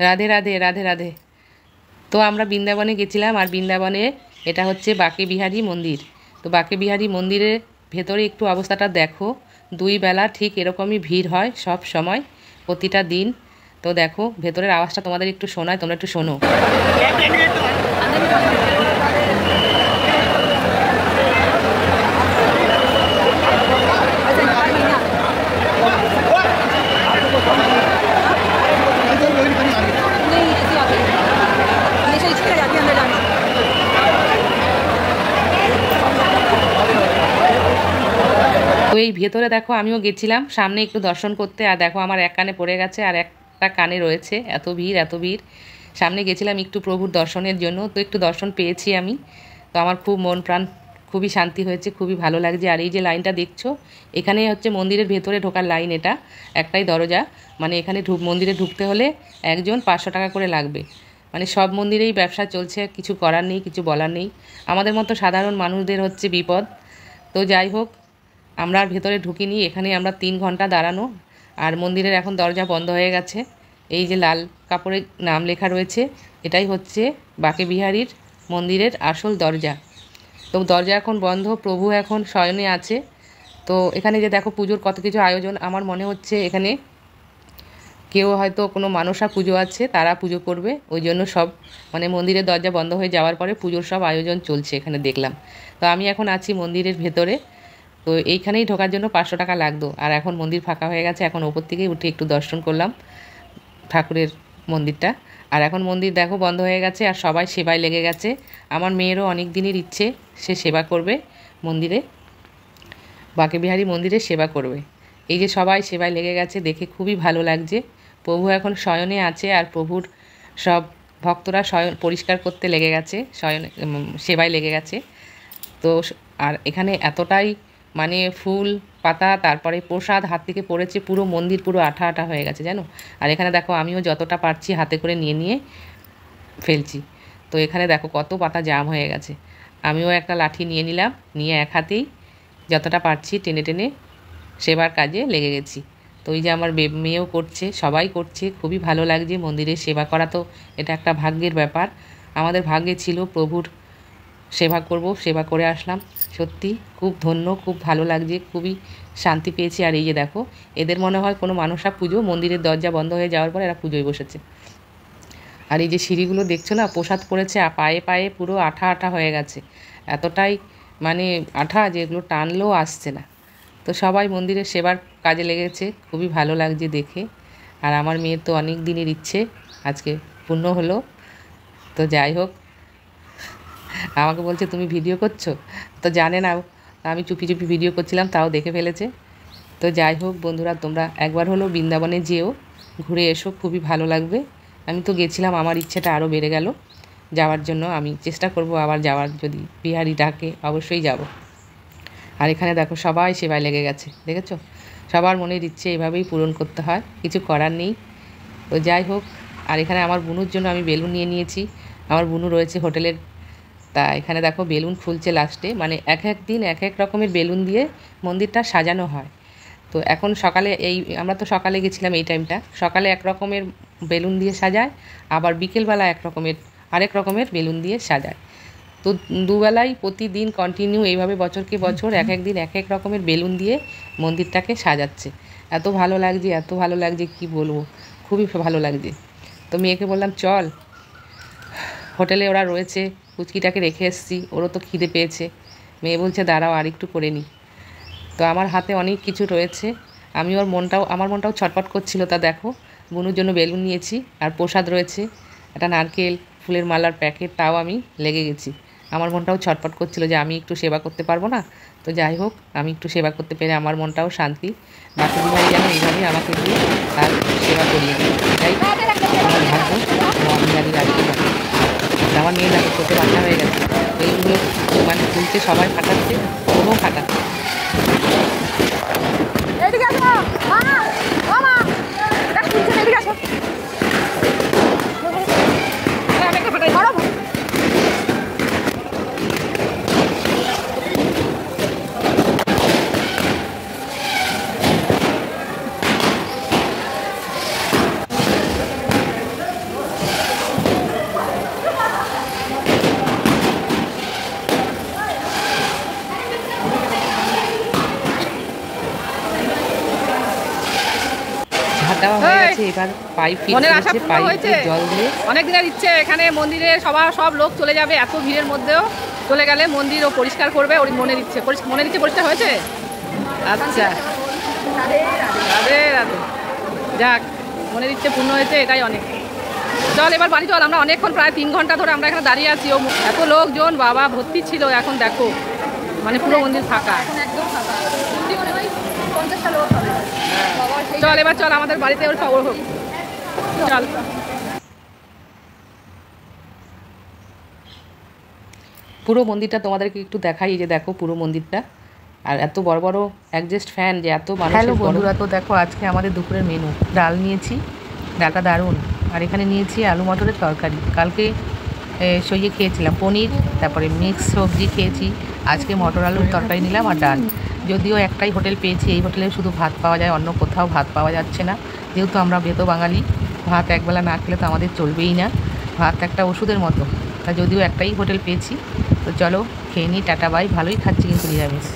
রাধে রাধে রাধে রাধে। তো আমরা বৃন্দাবনে গেছিলাম, আর বৃন্দাবনে এটা হচ্ছে বাঁকে বিহারী মন্দির। তো বাঁকে বিহারী মন্দিরের ভেতরে একটু অবস্থাটা দেখো, 2 বেলা ঠিক এরকমই ভিড় হয় সব সময়, প্রতিটা দিন। তো দেখো ভেতরের আওয়াজটা তোমাদের একটু শোনায়, তোমরা একটু শোনো। তো এই ভেতরে দেখো আমিও গেছিলাম সামনে একটু দর্শন করতে, আর দেখো আমার এক কানে পড়ে গেছে আর একটা কানে রয়েছে, এত ভিড় এত ভিড়। সামনে গেছিলাম একটু প্রভুর দর্শনের জন্য, তো একটু দর্শন পেয়েছি আমি। তো আমার খুব মন প্রাণ খুবই শান্তি হয়েছে, খুবই ভালো লাগছে। আর এই যে লাইনটা দেখছো, এখানে হচ্ছে মন্দিরের ভেতরে ঢোকার লাইন, এটা একটাই দরজা। মানে এখানে মন্দিরে ঢুকতে হলে একজন 500 টাকা করে লাগবে। মানে সব মন্দিরেই ব্যবসা চলছে, কিছু করার নেই, কিছু বলার নেই। আমাদের মতো সাধারণ মানুষদের হচ্ছে বিপদ। তো যাই হোক, আমরা আর ভেতরে ঢুকিনি, এখানে আমরা 3 ঘন্টা দাঁড়ানো। আর মন্দিরের এখন দরজা বন্ধ হয়ে গেছে। এই যে লাল কাপড়ে নাম লেখা রয়েছে, এটাই হচ্ছে বাঁকে বিহারীর মন্দিরের আসল দরজা। তো দরজা এখন বন্ধ, প্রভু এখন শয়নে আছে। তো এখানে যে দেখো পুজোর কত কিছু আয়োজন, আমার মনে হচ্ছে এখানে কেউ হয়তো কোনো মানসা পুজো আছে, তারা পুজো করবে, ওই জন্য সব মানে মন্দিরের দরজা বন্ধ হয়ে যাওয়ার পরে পুজোর সব আয়োজন চলছে এখানে দেখলাম। তো আমি এখন আছি মন্দিরের ভেতরে। তো এইখানেই ঢোকার জন্য 500 টাকা লাগতো, আর এখন মন্দির ফাঁকা হয়ে গেছে, এখন ওপর থেকেই উঠে একটু দর্শন করলাম ঠাকুরের মন্দিরটা। আর এখন মন্দির দেখো বন্ধ হয়ে গেছে, আর সবাই সেবায় লেগে গেছে। আমার মেয়েরও অনেক দিনের ইচ্ছে, সে সেবা করবে মন্দিরে, বাঁকে বিহারী মন্দিরে সেবা করবে। এই যে সবাই সেবায় লেগে গেছে, দেখে খুবই ভালো লাগছে। প্রভু এখন শয়নে আছে, আর প্রভুর সব ভক্তরা শয়ন পরিষ্কার করতে লেগে গেছে, শয়নে সেবায় লেগে গেছে। তো আর এখানে এতটাই মানে ফুল পাতা, তারপরে প্রসাদ হাত থেকে পড়েছে, পুরো মন্দির পুরো আঠা আঠা হয়ে গেছে জানো। আর এখানে দেখো আমিও যতটা পারছি হাতে করে নিয়ে নিয়ে ফেলছি। তো এখানে দেখো কত পাতা জাম হয়ে গেছে, আমিও একটা লাঠি নিয়ে নিলাম, নিয়ে এক হাতেই যতটা পারছি টেনে টেনে সেবার কাজে লেগে গেছি। তো এই যে আমার মেয়েও করছে, সবাই করছে, খুবই ভালো লাগছে। মন্দিরের সেবা করা তো এটা একটা ভাগ্যের ব্যাপার, আমাদের ভাগ্যে ছিল প্রভুর সেবা করব, সেবা করে আসলাম। সত্যি খুব ধন্য, খুব ভালো লাগছে, খুবই শান্তি পেয়েছি। আর এই যে দেখো, এদের মনে হয় কোনো মানসা পুজো, মন্দিরের দরজা বন্ধ হয়ে যাওয়ার পর এরা পুজোয় বসেছে। আর এই যে সিঁড়িগুলো দেখছো না, প্রসাদ পড়েছে, পায়ে পায়ে পুরো আঠা আঠা হয়ে গেছে, এতটাই মানে আঠা যে এগুলো টানলেও আসছে না। তো সবাই মন্দিরের সেবার কাজে লেগেছে, খুবই ভালো লাগছে দেখে। আর আমার মেয়ের তো অনেক দিনের ইচ্ছে আজকে পূর্ণ হলো। তো যাই হোক, আমাকে বলছে তুমি ভিডিও করছো, তো জানে না আমি চুপি চুপি ভিডিও করছিলাম, তাও দেখে ফেলেছে। তো যাই হোক বন্ধুরা, তোমরা একবার হলো বৃন্দাবনে যেও, ঘুরে এসো, খুবই ভালো লাগবে। আমি তো গেছিলাম, আমার ইচ্ছেটা আরও বেড়ে গেল যাওয়ার জন্য। আমি চেষ্টা করব আবার যাওয়ার, যদি বিহারি ডাকে অবশ্যই যাব। আর এখানে দেখো সবাই সেবায় লেগে গেছে, দেখেছো, সবার মনের ইচ্ছে এভাবেই পূরণ করতে হয়, কিছু করার নেই। তো যাই হোক, আর এখানে আমার বুনুর জন্য আমি বেলুন নিয়ে নিয়েছি, আমার বুনু রয়েছে হোটেলের। তা এখানে দেখো বেলুন খুলছে লাস্টে, মানে এক এক দিন এক এক রকমের বেলুন দিয়ে মন্দিরটা সাজানো হয়। তো এখন সকালে আমরা তো সকালে গেছিলাম, এই টাইমটা সকালে এক রকমের বেলুন দিয়ে সাজায়, আবার বিকেলবেলা আরেক রকমের বেলুন দিয়ে সাজায়। তো দুবেলাই প্রতিদিন কন্টিনিউ এইভাবে বছরকে বছর এক এক দিন এক এক রকমের বেলুন দিয়ে মন্দিরটাকে সাজাচ্ছে। এত ভালো লাগছে, এত ভালো লাগছে কি বলবো, খুবই ভালো লাগছে। তো মেয়েকে বললাম চল, হোটেলে ওরা রয়েছে, পুচকিটাকে রেখে এসেছি, ওরও তো খিদে পেয়েছে। মেয়ে বলছে দাঁড়াও আর একটু করে নিই। তো আমার হাতে অনেক কিছু রয়েছে, আমার মনটাও ছটফট করছিল। তা দেখো, বুনুর জন্য বেলুন নিয়েছি, আর প্রসাদ রয়েছে, একটা নারকেল ফুলের মালার প্যাকেট, তাও আমি লেগে গেছি। আমার মনটাও ছটফট করছিল যে আমি একটু সেবা করতে পারবো না। তো যাই হোক, আমি একটু সেবা করতে পেরে আমার মনটাও শান্তি। বাকি বিহারি যেন এইভাবেই আমাকে দিয়ে তার সেবা করিয়ে দিই, এটাই আমার ভাগ্য। বিহারি গাড়িতে যাবে, আমার মেয়ে দেখো চোখে বাচ্চা হয়ে গেছে, বেলুনগুলো মানে খুলতে সবাই ফাটাচ্ছে, কোনো ফাটাচ্ছে। গেছে, এবার পাইপ ফিট মনের আশা করেছে, পূর্ণ পাইপ হয়েছে। দিয়ে জল দিয়ে। অনেক দিনের ইচ্ছে, এখানে মন্দিরে সব লোক চলে যাবে, এত ভিড়ের মধ্যেও চলে গেলে মন্দির ও পরিষ্কার করবে, ওর মনের ইচ্ছে পরিষ্কার হয়েছে। আচ্ছা, রাধে রাধে। যাক, মনের ইচ্ছে পূর্ণ হয়েছে, এটাই অনেক। চল এবার বাড়ি চল, আমরা অনেকক্ষণ প্রায় 3 ঘন্টা ধরে আমরা এখানে দাঁড়িয়ে আছি। ও এত লোকজন বাবা ভর্তি ছিল, এখন দেখো মানে পুরো মন্দির ফাঁকা। চল এবার চল আমাদের বাড়িতে ওর খবর হোক, চল। পুরো মন্দিরটা তোমাদেরকে একটু দেখাই, এই যে দেখো পুরো মন্দিরটা, আর এত বড় বড় অ্যাডজাস্ট ফ্যান যে এত মানুষ। হ্যালো বন্ধুরা, তো দেখো আজকে আমাদের দুপুরের মেনু, ডাল নিয়েছি, ডালটা দারুণ, আর এখানে নিয়েছি আলু মটরের তরকারি। কালকে সইয়ে খেয়েছিলাম পনির, তারপরে মিক্স সবজি খেয়েছি, আজকে মটর আলুর তরকারি নিলাম আর ডাল। যদিও একটাই হোটেল পেয়েছি, এই হোটেলে শুধু ভাত পাওয়া যায়, অন্য কোথাও ভাত পাওয়া যাচ্ছে না। যেহেতু আমরা বেতো বাঙালি, ভাত একবেলা না খেলে তো আমাদের চলবেই না, ভাত একটা ওষুধের মতো। তা যদিও একটাই হোটেল পেয়েছি, তো চলো খেয়ে নিই, টাটা বাই। ভালোই খাচ্ছি কিন্তু নিরামিষ।